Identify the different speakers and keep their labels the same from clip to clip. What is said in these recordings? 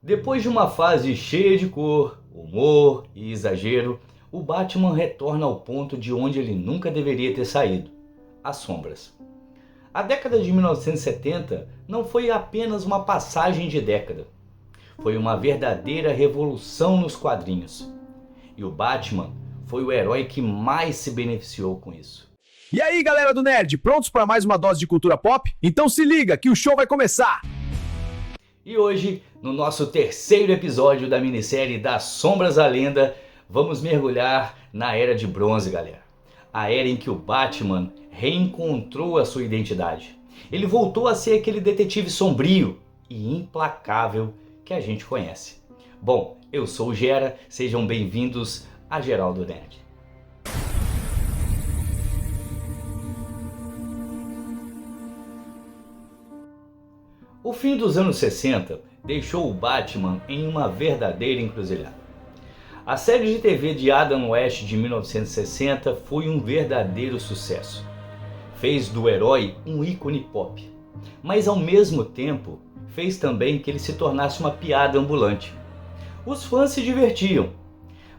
Speaker 1: Depois de uma fase cheia de cor, humor e exagero, o Batman retorna ao ponto de onde ele nunca deveria ter saído: as sombras. A década de 1970 não foi apenas uma passagem de década, foi uma verdadeira revolução nos quadrinhos. E o Batman foi o herói que mais se beneficiou com isso.
Speaker 2: E aí, galera do Nerd, prontos para mais uma dose de cultura pop? Então se liga que o show vai começar!
Speaker 1: E hoje, no nosso terceiro episódio da minissérie Das Sombras à Lenda, vamos mergulhar na Era de Bronze, galera. A era em que o Batman reencontrou a sua identidade. Ele voltou a ser aquele detetive sombrio e implacável que a gente conhece. Bom, eu sou o Gera, sejam bem-vindos a Geraldo Nerd. O fim dos anos 60 deixou o Batman em uma verdadeira encruzilhada. A série de TV de Adam West de 1960 foi um verdadeiro sucesso. Fez do herói um ícone pop, mas ao mesmo tempo fez também que ele se tornasse uma piada ambulante. Os fãs se divertiam,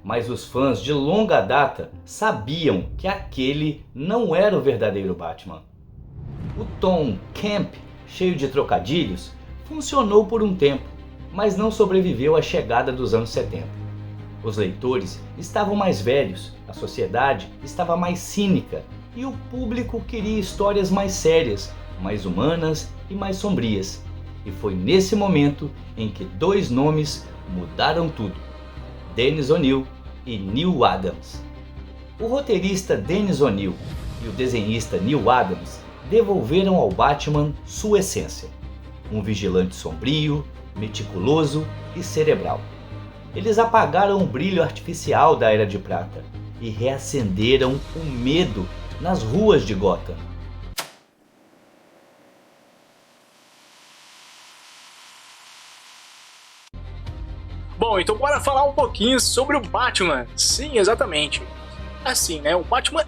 Speaker 1: mas os fãs de longa data sabiam que aquele não era o verdadeiro Batman. O tom camp, cheio de trocadilhos, funcionou por um tempo, mas não sobreviveu à chegada dos anos 70. Os leitores estavam mais velhos, a sociedade estava mais cínica e o público queria histórias mais sérias, mais humanas e mais sombrias. E foi nesse momento em que dois nomes mudaram tudo: Dennis O'Neil e Neal Adams. O roteirista Dennis O'Neil e o desenhista Neal Adams devolveram ao Batman sua essência: um vigilante sombrio, meticuloso e cerebral. Eles apagaram o brilho artificial da Era de Prata e reacenderam o medo nas ruas de Gotham.
Speaker 3: Bom, então bora falar um pouquinho sobre o Batman. Sim, exatamente. Assim, né, o Batman,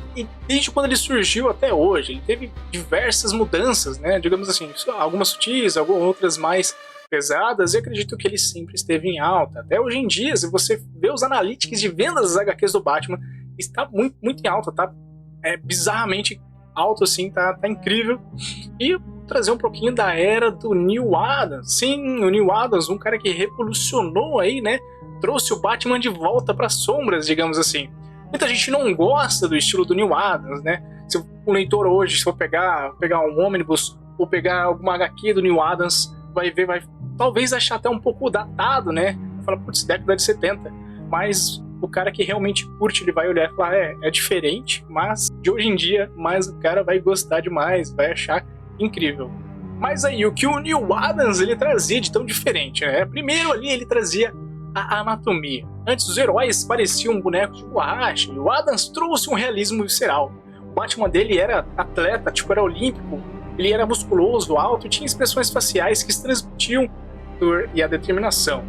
Speaker 3: desde quando ele surgiu até hoje, ele teve diversas mudanças, né, digamos assim, algumas sutis, algumas outras mais pesadas, e acredito que ele sempre esteve em alta. Até hoje em dia, se você vê os analytics de vendas das HQs do Batman, está muito, muito em alta, tá? É bizarramente alto, assim, tá incrível. E trazer um pouquinho da era do Neal Adams. Sim, o Neal Adams, um cara que revolucionou aí, né, trouxe o Batman de volta para as sombras, digamos assim. Muita gente não gosta do estilo do Neal Adams, né? Se o leitor hoje, se for pegar um ônibus ou pegar alguma HQ do Neal Adams, vai talvez achar até um pouco datado, né? Fala, putz, década de 70. Mas o cara que realmente curte, ele vai olhar e falar, é diferente, mas de hoje em dia, mais o cara vai gostar demais, vai achar incrível. Mas aí, o que o Neal Adams ele trazia de tão diferente, né? Primeiro ali ele trazia a anatomia. Antes os heróis pareciam bonecos de borracha, e o Adams trouxe um realismo visceral. O Batman dele era atleta, era olímpico, ele era musculoso, alto e tinha expressões faciais que transmitiam dor e a determinação.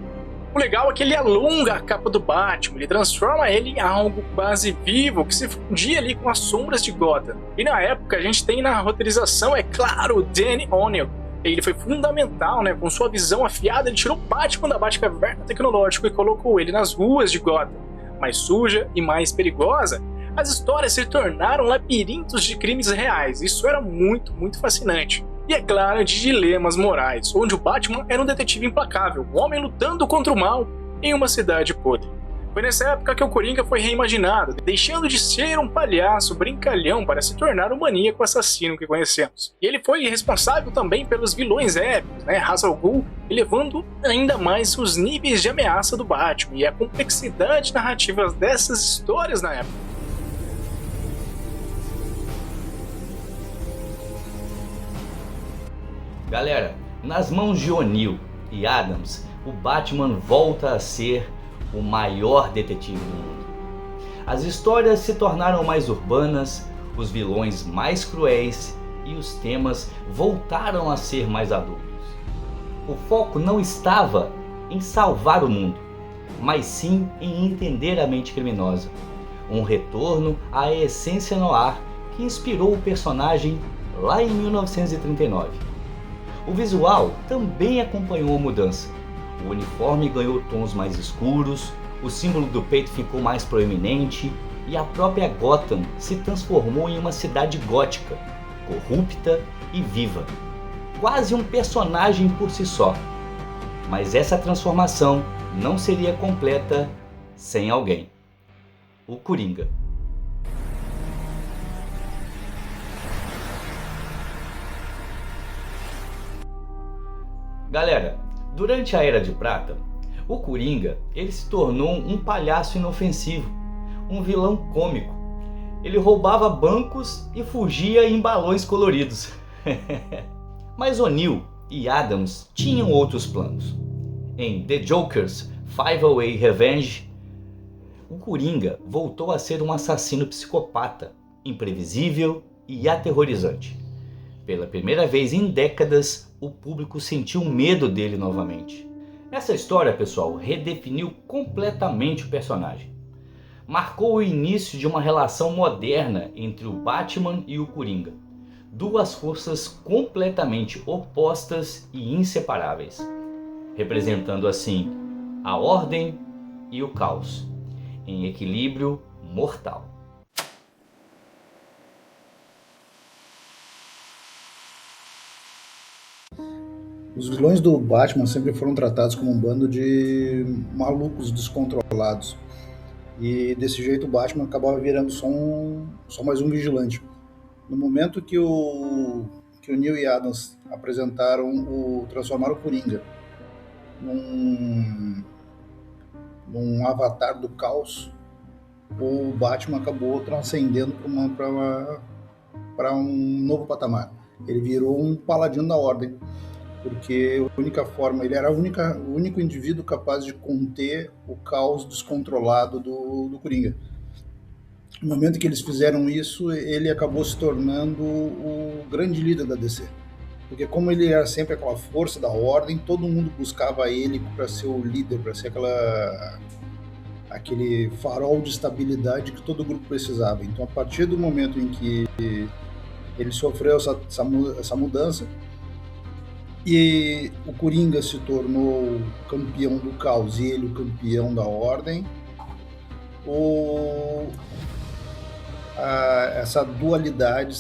Speaker 3: O legal é que ele alonga a capa do Batman, ele transforma ele em algo quase vivo, que se fundia ali com as sombras de Gotham. E na época a gente tem na roteirização, é claro, o Dennis O'Neil. Ele foi fundamental, né? Com sua visão afiada, ele tirou o Batman da Batcaverna tecnológica e colocou ele nas ruas de Gotham. Mais suja e mais perigosa, as histórias se tornaram labirintos de crimes reais. Isso era muito, muito fascinante. E é claro, de dilemas morais, onde o Batman era um detetive implacável, um homem lutando contra o mal em uma cidade podre. Foi nessa época que o Coringa foi reimaginado, deixando de ser um palhaço brincalhão para se tornar o maníaco assassino que conhecemos. E ele foi responsável também pelos vilões épicos, né, Ra's al Ghul, elevando ainda mais os níveis de ameaça do Batman e a complexidade narrativa dessas histórias na época.
Speaker 1: Galera, nas mãos de O'Neil e Adams, o Batman volta a ser o maior detetive do mundo. As histórias se tornaram mais urbanas, os vilões mais cruéis e os temas voltaram a ser mais adultos. O foco não estava em salvar o mundo, mas sim em entender a mente criminosa. Um retorno à essência noir que inspirou o personagem lá em 1939. O visual também acompanhou a mudança. O uniforme ganhou tons mais escuros, o símbolo do peito ficou mais proeminente e a própria Gotham se transformou em uma cidade gótica, corrupta e viva. Quase um personagem por si só. Mas essa transformação não seria completa sem alguém. O Coringa. Galera, durante a Era de Prata, o Coringa ele se tornou um palhaço inofensivo, um vilão cômico. Ele roubava bancos e fugia em balões coloridos. Mas O'Neill e Adams tinham outros planos. Em The Joker's Five-Away Revenge, o Coringa voltou a ser um assassino psicopata, imprevisível e aterrorizante. Pela primeira vez em décadas, o público sentiu medo dele novamente. Essa história, pessoal, redefiniu completamente o personagem. Marcou o início de uma relação moderna entre o Batman e o Coringa. Duas forças completamente opostas e inseparáveis, representando assim a ordem e o caos, em equilíbrio mortal.
Speaker 4: Os vilões do Batman sempre foram tratados como um bando de malucos descontrolados. E desse jeito o Batman acabava virando só mais um vigilante. No momento que o Neil e Adams transformaram o Coringa num avatar do caos, o Batman acabou transcendendo para um novo patamar. Ele virou um paladino da ordem, porque ele era o único indivíduo capaz de conter o caos descontrolado do Coringa. No momento que eles fizeram isso, ele acabou se tornando o grande líder da DC. Porque como ele era sempre aquela força da ordem, todo mundo buscava ele para ser o líder, para ser aquele farol de estabilidade que todo grupo precisava. Então, a partir do momento em que ele sofreu essa mudança, e o Coringa se tornou campeão do caos e ele o campeão da ordem, essa dualidade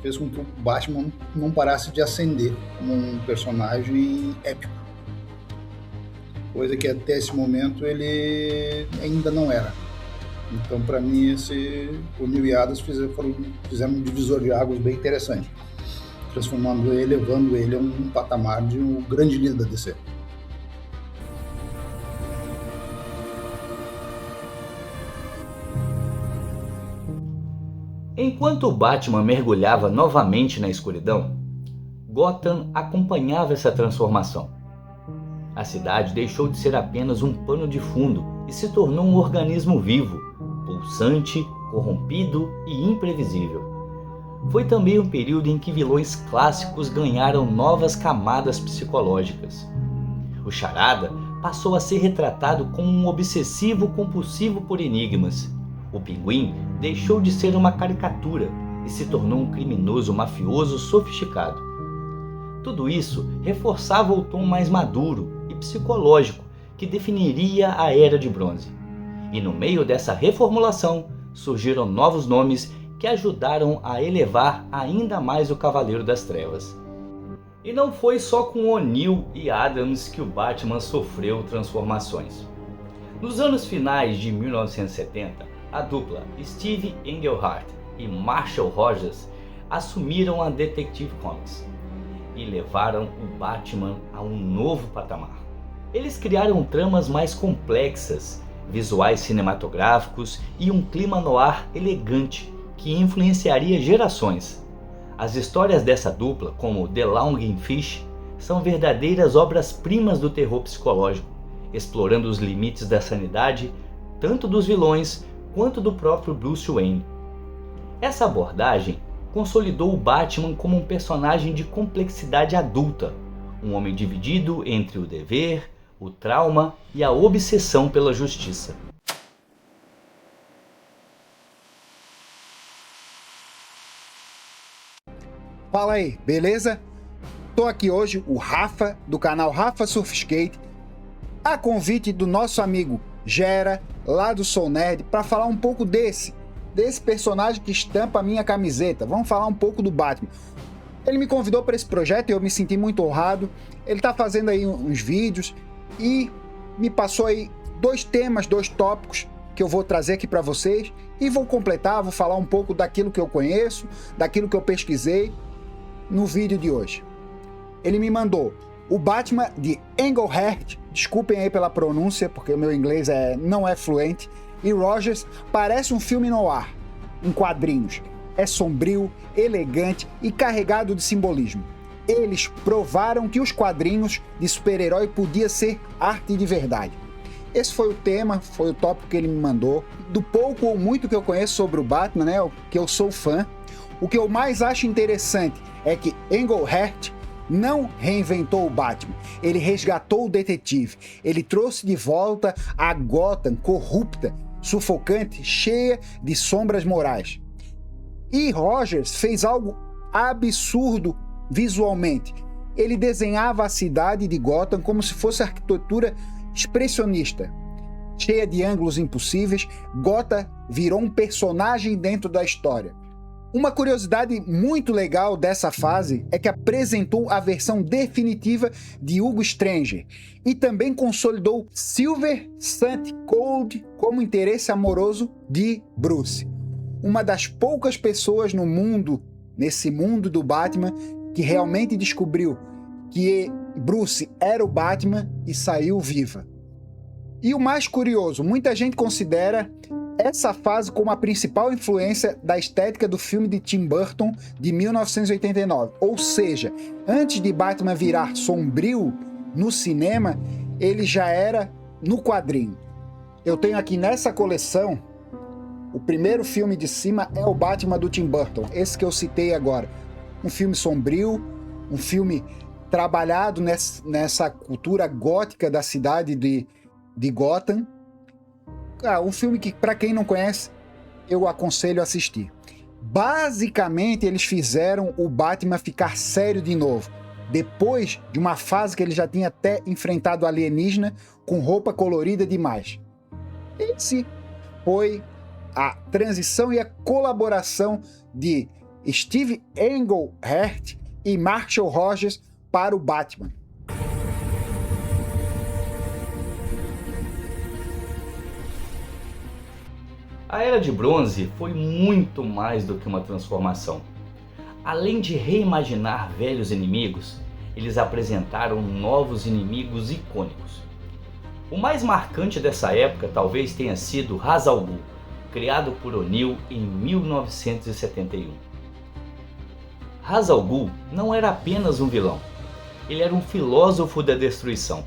Speaker 4: fez com que o Batman não parasse de ascender como um personagem épico, coisa que até esse momento ele ainda não era. Então, para mim, o Neil e Adams fizeram um divisor de águas bem interessante, levando ele a um patamar de um grande líder da DC.
Speaker 1: Enquanto o Batman mergulhava novamente na escuridão, Gotham acompanhava essa transformação. A cidade deixou de ser apenas um pano de fundo e se tornou um organismo vivo, pulsante, corrompido e imprevisível. Foi também um período em que vilões clássicos ganharam novas camadas psicológicas. O Charada passou a ser retratado como um obsessivo compulsivo por enigmas. O Pinguim deixou de ser uma caricatura e se tornou um criminoso mafioso sofisticado. Tudo isso reforçava o tom mais maduro e psicológico que definiria a Era de Bronze. E no meio dessa reformulação surgiram novos nomes que ajudaram a elevar ainda mais o Cavaleiro das Trevas. E não foi só com O'Neill e Adams que o Batman sofreu transformações. Nos anos finais de 1970, a dupla Steve Englehart e Marshall Rogers assumiram a Detective Comics e levaram o Batman a um novo patamar. Eles criaram tramas mais complexas, visuais cinematográficos e um clima noir elegante que influenciaria gerações. As histórias dessa dupla, como The Longing Fish, são verdadeiras obras-primas do terror psicológico, explorando os limites da sanidade, tanto dos vilões quanto do próprio Bruce Wayne. Essa abordagem consolidou o Batman como um personagem de complexidade adulta, um homem dividido entre o dever, o trauma e a obsessão pela justiça.
Speaker 5: Fala aí, beleza? tô aqui hoje, o Rafa, do canal Rafa Surf Skate, a convite do nosso amigo Gera, lá do Sou Nerd, para falar um pouco desse personagem que estampa a minha camiseta. Vamos falar um pouco do Batman. Ele me convidou para esse projeto e eu me senti muito honrado. Ele tá fazendo aí uns vídeos e me passou aí 2 temas, 2 tópicos que eu vou trazer aqui para vocês e vou completar, vou falar um pouco daquilo que eu conheço, daquilo que eu pesquisei no vídeo de hoje. Ele me mandou o Batman de Englehart, desculpem aí pela pronúncia, porque o meu inglês não é fluente, e Rogers. Parece um filme noir, em quadrinhos. É sombrio, elegante e carregado de simbolismo. Eles provaram que os quadrinhos de super-herói podia ser arte de verdade. Esse foi o tema, foi o tópico que ele me mandou. Do pouco ou muito que eu conheço sobre o Batman, né, que eu sou fã, o que eu mais acho interessante é que Englehart não reinventou o Batman, ele resgatou o detetive, ele trouxe de volta a Gotham corrupta, sufocante, cheia de sombras morais. E Rogers fez algo absurdo visualmente. Ele desenhava a cidade de Gotham como se fosse arquitetura expressionista, cheia de ângulos impossíveis. Gotham virou um personagem dentro da história. Uma curiosidade muito legal dessa fase é que apresentou a versão definitiva de Hugo Stranger e também consolidou Silver St. Cold como interesse amoroso de Bruce. Uma das poucas pessoas no mundo, nesse mundo do Batman, que realmente descobriu que Bruce era o Batman e saiu viva. E o mais curioso, muita gente considera essa fase como a principal influência da estética do filme de Tim Burton de 1989. Ou seja, antes de Batman virar sombrio no cinema, ele já era no quadrinho. Eu tenho aqui nessa coleção, o primeiro filme de cima é o Batman do Tim Burton, esse que eu citei agora. Um filme sombrio, um filme trabalhado nessa cultura gótica da cidade de Gotham. Um filme que, para quem não conhece, eu aconselho a assistir. Basicamente, eles fizeram o Batman ficar sério de novo, depois de uma fase que ele já tinha até enfrentado alienígena com roupa colorida demais. Esse foi a transição e a colaboração de Steve Englehart e Marshall Rogers para o Batman.
Speaker 1: A Era de Bronze foi muito mais do que uma transformação. Além de reimaginar velhos inimigos, eles apresentaram novos inimigos icônicos. O mais marcante dessa época talvez tenha sido Ra's al Ghul, criado por O'Neill em 1971. Ra's al Ghul não era apenas um vilão, ele era um filósofo da destruição,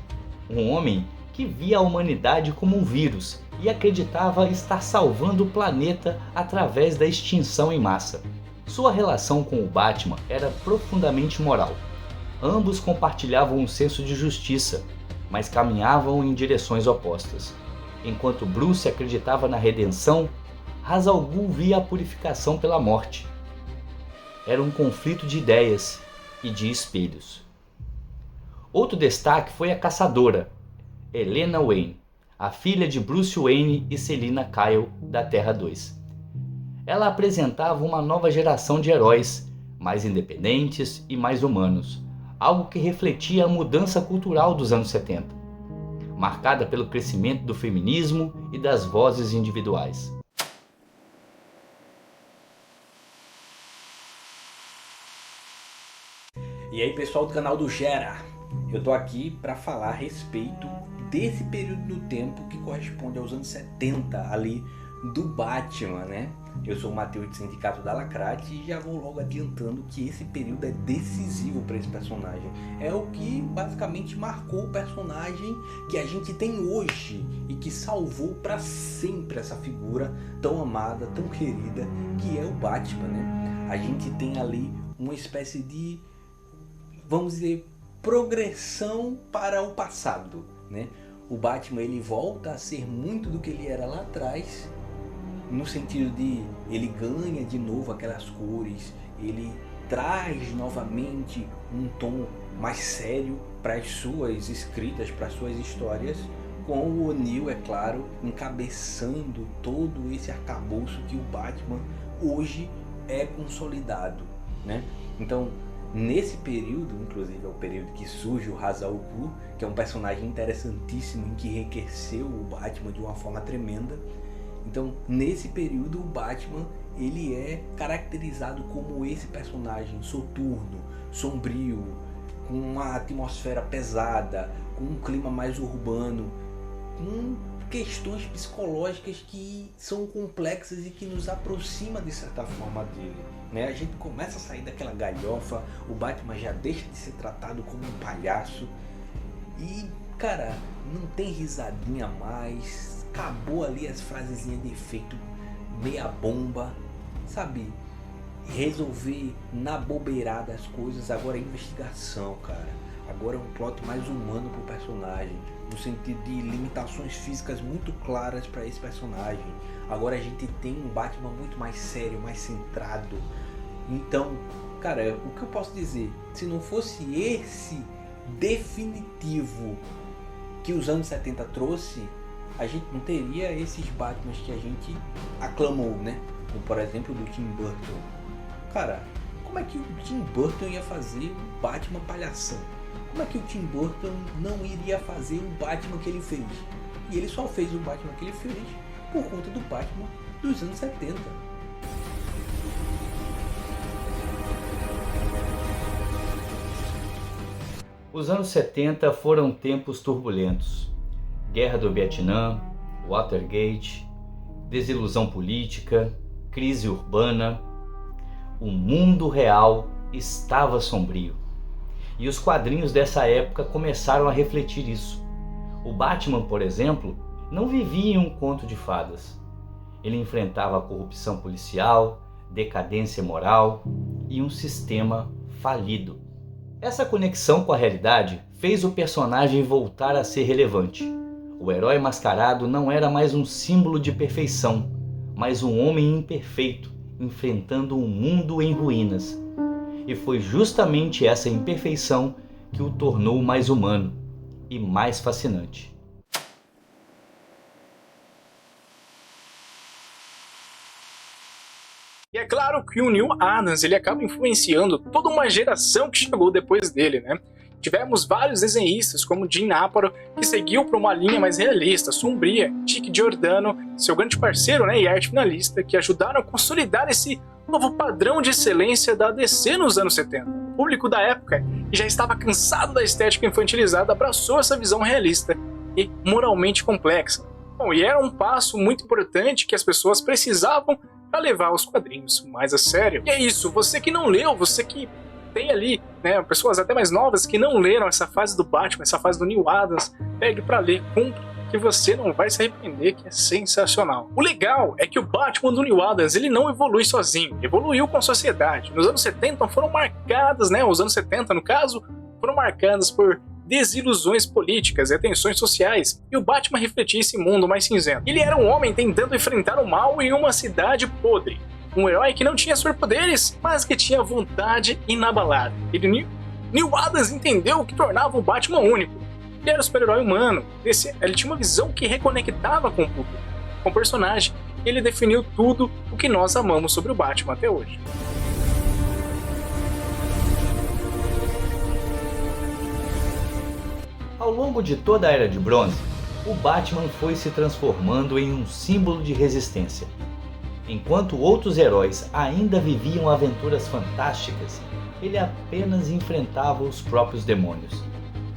Speaker 1: um homem que via a humanidade como um vírus e acreditava estar salvando o planeta através da extinção em massa. Sua relação com o Batman era profundamente moral. Ambos compartilhavam um senso de justiça, mas caminhavam em direções opostas. Enquanto Bruce acreditava na redenção, Ra's al Ghul via a purificação pela morte. Era um conflito de ideias e de espelhos. Outro destaque foi a caçadora, Helena Wayne, a filha de Bruce Wayne e Selina Kyle da Terra 2. Ela apresentava uma nova geração de heróis, mais independentes e mais humanos, algo que refletia a mudança cultural dos anos 70, marcada pelo crescimento do feminismo e das vozes individuais.
Speaker 6: E aí, pessoal do canal do Gera, eu tô aqui para falar a respeito desse período do tempo que corresponde aos anos 70 ali do Batman, né? Eu sou o Matheus de Sindicato da Lacrate e já vou logo adiantando que esse período é decisivo para esse personagem. É o que basicamente marcou o personagem que a gente tem hoje e que salvou para sempre essa figura tão amada, tão querida, que é o Batman, né? A gente tem ali uma espécie de, vamos dizer, progressão para o passado, né? O Batman, ele volta a ser muito do que ele era lá atrás, no sentido de ele ganha de novo aquelas cores, ele traz novamente um tom mais sério para as suas escritas, para as suas histórias, com o O'Neil, é claro, encabeçando todo esse arcabouço que o Batman hoje é consolidado, né? Então, nesse período, inclusive é o período que surge o Ra's al Ghul, que é um personagem interessantíssimo, em que enriqueceu o Batman de uma forma tremenda. Então, nesse período, o Batman ele é caracterizado como esse personagem soturno, sombrio, com uma atmosfera pesada, com um clima mais urbano, com questões psicológicas que são complexas e que nos aproxima de certa forma dele, né? A gente começa a sair daquela galhofa, o Batman já deixa de ser tratado como um palhaço e, cara, não tem risadinha mais, acabou ali as frasezinhas de efeito meia bomba, sabe? Resolver na bobeirada as coisas, agora é investigação, cara. Agora é um plot mais humano pro personagem, no sentido de limitações físicas muito claras para esse personagem. Agora a gente tem um Batman muito mais sério, mais centrado. Então, cara, o que eu posso dizer? Se não fosse esse definitivo que os anos 70 trouxe, a gente não teria esses Batmans que a gente aclamou, né? Como, por exemplo, do Tim Burton. Cara, como é que o Tim Burton ia fazer um Batman palhação? Como é que o Tim Burton não iria fazer o Batman que ele fez? E ele só fez o Batman que ele fez por conta do Batman dos anos 70.
Speaker 1: Os anos 70 foram tempos turbulentos. Guerra do Vietnã, Watergate, desilusão política, crise urbana. O mundo real estava sombrio. E os quadrinhos dessa época começaram a refletir isso. O Batman, por exemplo, não vivia em um conto de fadas. Ele enfrentava a corrupção policial, decadência moral e um sistema falido. Essa conexão com a realidade fez o personagem voltar a ser relevante. O herói mascarado não era mais um símbolo de perfeição, mas um homem imperfeito, enfrentando um mundo em ruínas. E foi justamente essa imperfeição que o tornou mais humano e mais fascinante.
Speaker 3: E é claro que o Neal Adams ele acaba influenciando toda uma geração que chegou depois dele, né? Tivemos vários desenhistas, como Jim Aparo, que seguiu para uma linha mais realista, sombria, Dick Giordano, seu grande parceiro, né, e arte finalista, que ajudaram a consolidar esse novo padrão de excelência da DC nos anos 70. O público da época, que já estava cansado da estética infantilizada, abraçou essa visão realista e moralmente complexa. Bom, e era um passo muito importante que as pessoas precisavam para levar os quadrinhos mais a sério. E é isso, você que não leu, você que tem ali, né, pessoas até mais novas que não leram essa fase do Batman, essa fase do Neal Adams, pegue pra ler, cumpre, que você não vai se arrepender, que é sensacional. O legal é que o Batman do Neal Adams, ele não evolui sozinho, evoluiu com a sociedade. Nos anos 70 foram marcadas, né, os anos 70 no caso, foram marcadas por desilusões políticas e tensões sociais, e o Batman refletia esse mundo mais cinzento. Ele era um homem tentando enfrentar o mal em uma cidade podre. Um herói que não tinha superpoderes, mas que tinha vontade inabalável. Neal Adams entendeu o que tornava o Batman único. Ele era um super-herói humano, ele tinha uma visão que reconectava com o público, com o personagem. Ele definiu tudo o que nós amamos sobre o Batman até hoje.
Speaker 1: Ao longo de toda a Era de Bronze, o Batman foi se transformando em um símbolo de resistência. Enquanto outros heróis ainda viviam aventuras fantásticas, ele apenas enfrentava os próprios demônios.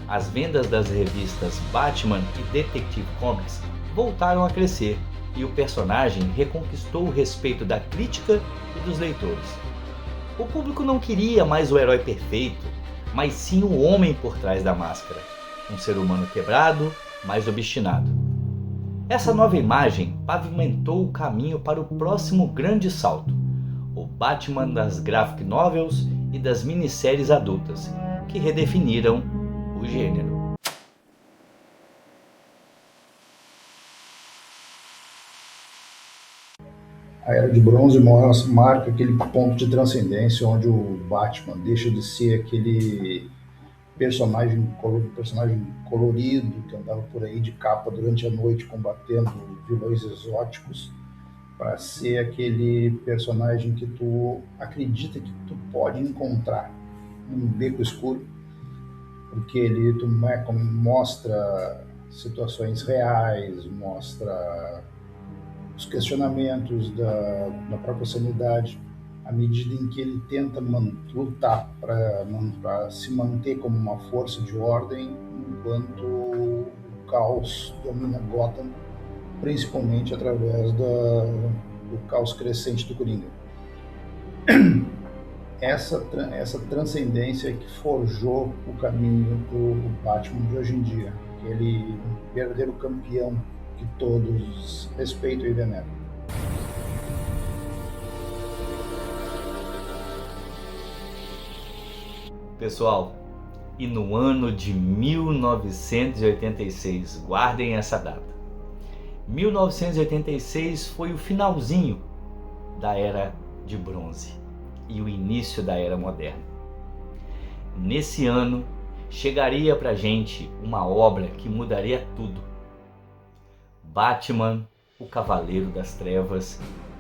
Speaker 1: As vendas das revistas Batman e Detective Comics voltaram a crescer e o personagem reconquistou o respeito da crítica e dos leitores. O público não queria mais o herói perfeito, mas sim o homem por trás da máscara, um ser humano quebrado, mas obstinado. Essa nova imagem pavimentou o caminho para o próximo grande salto, o Batman das graphic novels e das minisséries adultas, que redefiniram o gênero.
Speaker 4: A Era de Bronze marca aquele ponto de transcendência onde o Batman deixa de ser aquele personagem colorido que andava por aí de capa durante a noite combatendo vilões exóticos, para ser aquele personagem que tu acredita que tu pode encontrar num beco escuro, porque ele mostra situações reais, mostra os questionamentos da própria sanidade, à medida em que ele tenta lutar para se manter como uma força de ordem, enquanto o caos domina Gotham, principalmente através do caos crescente do Coringa. Essa transcendência que forjou o caminho do Batman de hoje em dia, aquele verdadeiro campeão que todos respeitam e veneram.
Speaker 1: Pessoal, e no ano de 1986, guardem essa data. 1986 foi o finalzinho da Era de Bronze e o início da Era Moderna. Nesse ano, chegaria pra gente uma obra que mudaria tudo. Batman, o Cavaleiro das Trevas,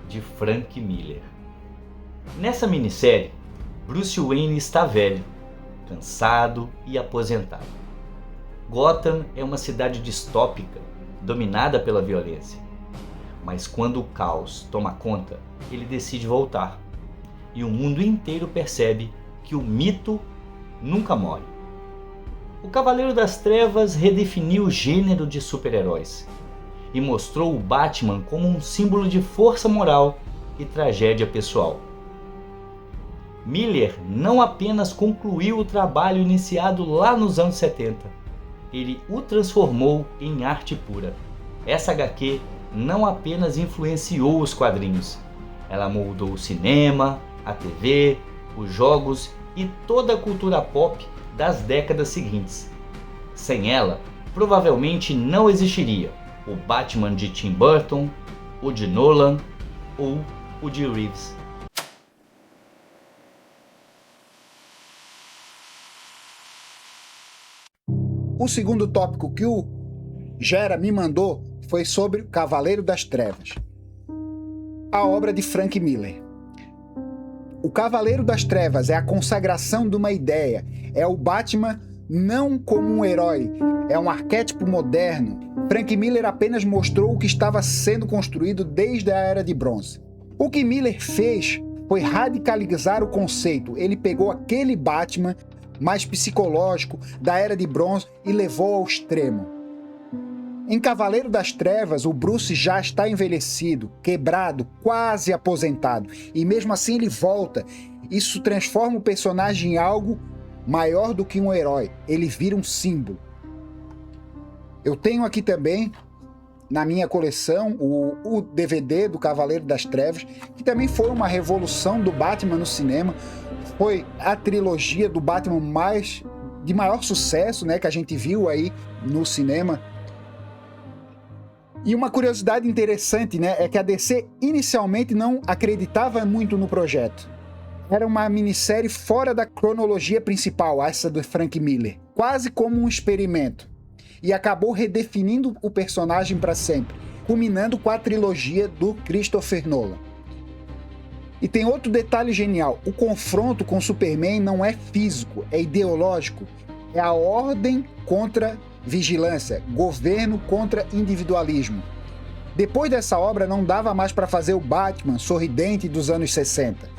Speaker 1: de Frank Miller. Nessa minissérie, Bruce Wayne está velho, cansado e aposentado. Gotham é uma cidade distópica, dominada pela violência. Mas quando o caos toma conta, ele decide voltar. E o mundo inteiro percebe que o mito nunca morre. O Cavaleiro das Trevas redefiniu o gênero de super-heróis e mostrou o Batman como um símbolo de força moral e tragédia pessoal. Miller não apenas concluiu o trabalho iniciado lá nos anos 70, ele o transformou em arte pura. Essa HQ não apenas influenciou os quadrinhos, ela moldou o cinema, a TV, os jogos e toda a cultura pop das décadas seguintes. Sem ela, provavelmente não existiria o Batman de Tim Burton, o de Nolan ou o de Reeves.
Speaker 5: O segundo tópico que o Gera me mandou foi sobre o Cavaleiro das Trevas, a obra de Frank Miller. O Cavaleiro das Trevas é a consagração de uma ideia, é o Batman não como um herói, é um arquétipo moderno. Frank Miller apenas mostrou o que estava sendo construído desde a Era de Bronze. O que Miller fez foi radicalizar o conceito. Ele pegou aquele Batman mais psicológico da Era de Bronze e levou ao extremo. Em Cavaleiro das Trevas, o Bruce já está envelhecido, quebrado, quase aposentado, e mesmo assim ele volta. Isso transforma o personagem em algo maior do que um herói, ele vira um símbolo. Eu tenho aqui também, na minha coleção, o DVD do Cavaleiro das Trevas, que também foi uma revolução do Batman no cinema. Foi a trilogia do Batman de maior sucesso, né, que a gente viu aí no cinema. E uma curiosidade interessante, né, é que a DC inicialmente não acreditava muito no projeto. Era uma minissérie fora da cronologia principal, essa do Frank Miller, quase como um experimento. E acabou redefinindo o personagem para sempre, culminando com a trilogia do Christopher Nolan. E tem outro detalhe genial, o confronto com Superman não é físico, é ideológico, é a ordem contra vigilância, governo contra individualismo. Depois dessa obra não dava mais para fazer o Batman sorridente dos anos 60,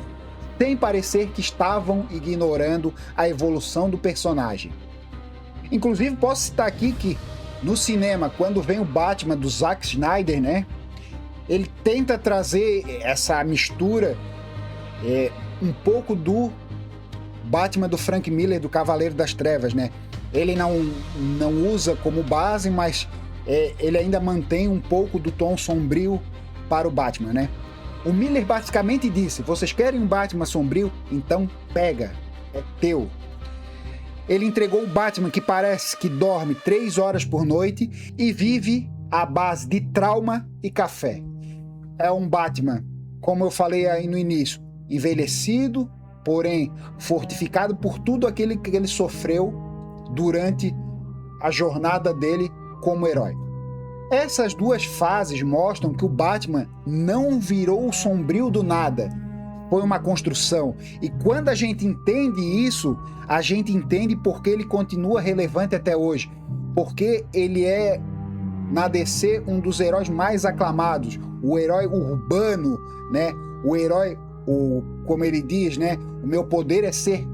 Speaker 5: sem parecer que estavam ignorando a evolução do personagem. Inclusive posso citar aqui que no cinema, quando vem o Batman do Zack Snyder, né, ele tenta trazer essa mistura, um pouco do Batman do Frank Miller, do Cavaleiro das Trevas, né? Ele não usa como base, mas ele ainda mantém um pouco do tom sombrio para o Batman, né? O Miller basicamente disse, vocês querem um Batman sombrio? Então pega, é teu. Ele entregou o Batman que parece que dorme 3 horas por noite e vive à base de trauma e café. É um Batman como eu falei aí no início, envelhecido, porém fortificado por tudo aquilo que ele sofreu durante a jornada dele como herói. Essas duas fases mostram que o Batman não virou o sombrio do nada. Foi uma construção. E quando a gente entende isso, a gente entende porque ele continua relevante até hoje. Porque ele é, na DC, um dos heróis mais aclamados. O herói urbano, né? O herói, como ele diz, né? O meu poder é ser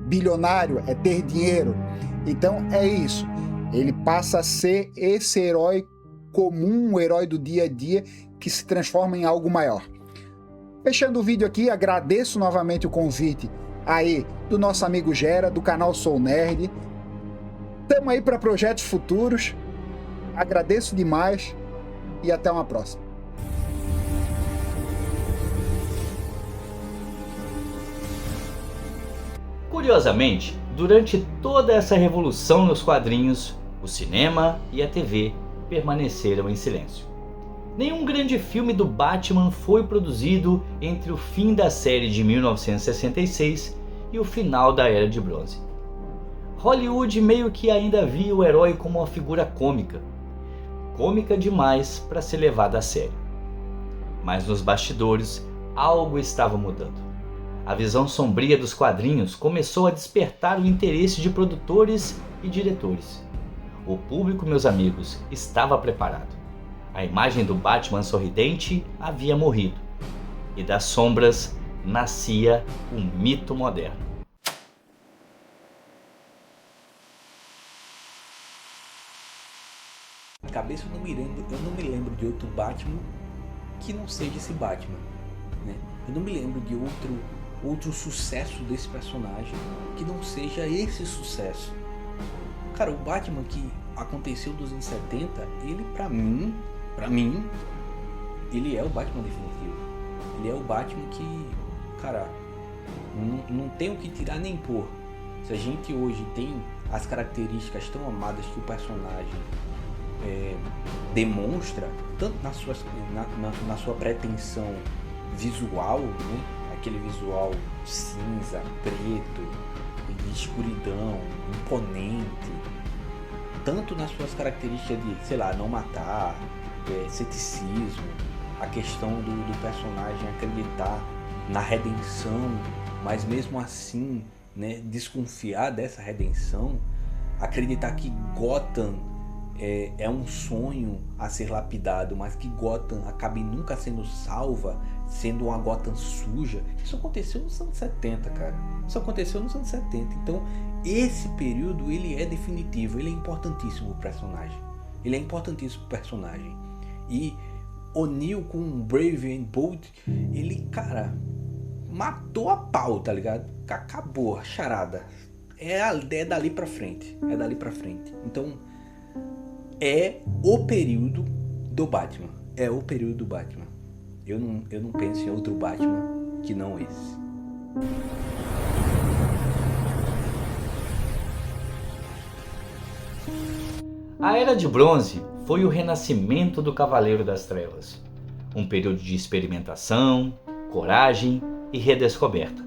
Speaker 5: bilionário, é ter dinheiro. Então é isso. Ele passa a ser esse herói comum, o herói do dia a dia, que se transforma em algo maior. Fechando o vídeo aqui, agradeço novamente o convite aí do nosso amigo Gera, do canal Sou Nerd. Tamo aí para projetos futuros. Agradeço demais e até uma próxima.
Speaker 1: Curiosamente, durante toda essa revolução nos quadrinhos, o cinema e a TV permaneceram em silêncio. Nenhum grande filme do Batman foi produzido entre o fim da série de 1966 e o final da Era de Bronze. Hollywood meio que ainda via o herói como uma figura cômica demais para ser levada a sério. Mas nos bastidores, algo estava mudando. A visão sombria dos quadrinhos começou a despertar o interesse de produtores e diretores. O público, meus amigos, estava preparado. A imagem do Batman sorridente havia morrido, e das sombras nascia um mito moderno.
Speaker 6: De cabeça eu não me lembro de outro Batman que não seja esse Batman, né? Eu não me lembro de outro sucesso desse personagem que não seja esse sucesso. Cara, o Batman que aconteceu nos anos 70, ele pra mim, ele é o Batman definitivo. Ele é o Batman que, cara, não tem o que tirar nem pôr. Se a gente hoje tem as características tão amadas que o personagem demonstra, tanto na sua pretensão visual, né? Aquele visual cinza, preto, de escuridão, imponente, tanto nas suas características de, sei lá, não matar, ceticismo, a questão do personagem acreditar na redenção, mas mesmo assim, né, desconfiar dessa redenção, acreditar que Gotham é um sonho a ser lapidado, mas que Gotham acabe nunca sendo salva, sendo uma Gotham suja. Isso aconteceu nos anos 70, cara. Isso aconteceu nos anos 70. Então, esse período, ele é definitivo, ele é importantíssimo pro personagem. Ele é importantíssimo pro personagem. E O'Neil com Brave and Bold, ele, cara, matou a pau, tá ligado? Acabou a charada. É dali pra frente. É dali pra frente. Então, é o período do Batman. É o período do Batman. Eu não penso em outro Batman que não esse.
Speaker 1: A Era de Bronze foi o renascimento do Cavaleiro das Trevas. Um período de experimentação, coragem e redescoberta.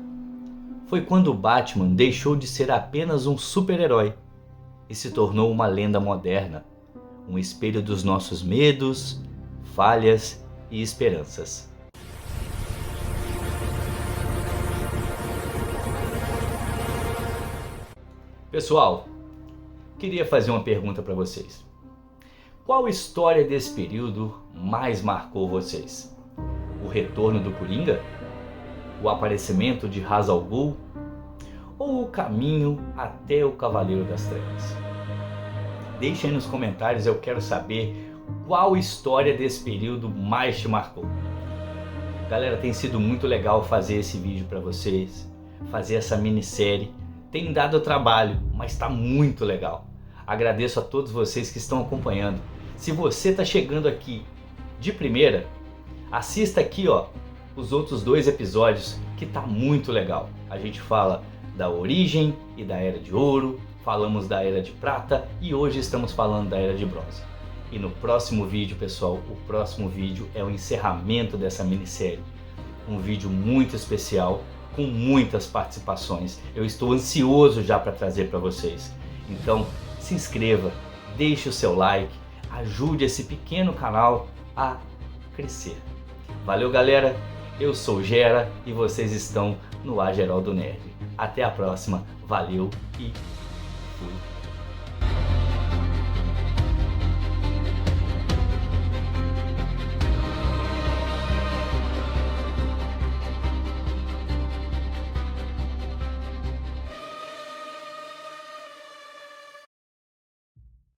Speaker 1: Foi quando o Batman deixou de ser apenas um super-herói e se tornou uma lenda moderna, um espelho dos nossos medos, falhas e esperanças. Pessoal, queria fazer uma pergunta para vocês. Qual história desse período mais marcou vocês? O retorno do Coringa? O aparecimento de Ra's al Ghul? Ou o caminho até o Cavaleiro das Trevas? Deixem aí nos comentários, eu quero saber qual história desse período mais te marcou. Galera, tem sido muito legal fazer esse vídeo para vocês, fazer essa minissérie. Tem dado trabalho, mas está muito legal. Agradeço a todos vocês que estão acompanhando. Se você está chegando aqui de primeira, assista aqui, ó, os outros 2 episódios que tá muito legal. A gente fala da origem e da Era de Ouro, falamos da Era de Prata e hoje estamos falando da Era de Bronze. E no próximo vídeo, pessoal, o próximo vídeo é o encerramento dessa minissérie. um vídeo muito especial com muitas participações. Eu estou ansioso já para trazer para vocês. Então se inscreva, deixe o seu like, ajude esse pequeno canal a crescer. Valeu, galera, eu sou o Gera e vocês estão no A Geral do Nerd. Até a próxima, valeu e fui.